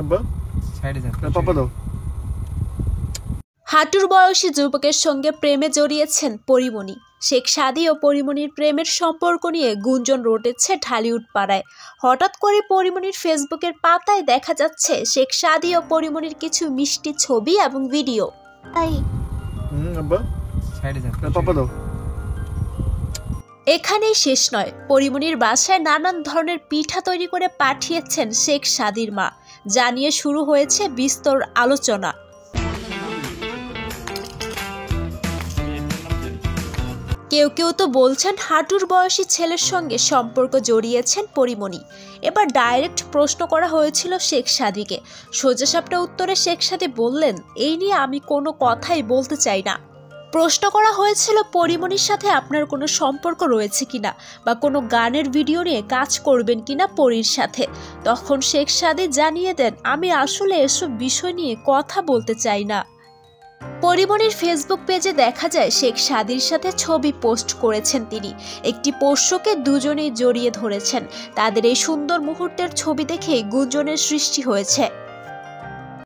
আব্বা সাইডে যান পাপা দাও। হাঁটুর বয়সী যুবকের সঙ্গে প্রেমে জড়িয়েছেন পরীমণি। শেখ সাদী ও পরীমণির প্রেমের সম্পর্ক নিয়ে গুঞ্জন রটেছে ঢালিউড পাড়ায়। হঠাৎ করে পরীমণির ফেসবুকের পাতায় দেখা যাচ্ছে শেখ সাদী ও পরীমণির কিছু মিষ্টি ছবি এবং ভিডিও। আব্বা সাইডে যান পাপা দাও। এখানেই শেষ নয়, পরীমণির বাসায় নানান ধরনের পিঠা তৈরি করে পাঠিয়েছেন শেখ সাদীর মা, যা নিয়ে শুরু হয়েছে বিস্তর আলোচনা। কেউ কেউ তো বলছেন হাঁটুর বয়সী ছেলের সঙ্গে সম্পর্ক জড়িয়েছেন পরীমণি। এবার ডাইরেক্ট প্রশ্ন করা হয়েছিল শেখ সাদীকে। সোজাসাপটা উত্তরে শেখ সাদী বললেন, এই নিয়ে আমি কোনো কথাই বলতে চাই না। প্রশ্ন করা হয়েছিল পরীমণির সাথে আপনার কোনো সম্পর্ক রয়েছে কিনা বা কোনো গানের ভিডিও নিয়ে কাজ করবেন কিনা পরীর সাথে। তখন শেখ সাদী জানিয়ে দেন, আমি আসলে এসব বিষয় নিয়ে কথা বলতে চাই না। পরীমণির ফেসবুক পেজে দেখা যায় শেখ সাদীর সাথে ছবি পোস্ট করেছেন তিনি। একটি পোষ্যকে দুজনেই জড়িয়ে ধরেছেন। তাদের এই সুন্দর মুহূর্তের ছবি দেখে গুঞ্জনের সৃষ্টি হয়েছে।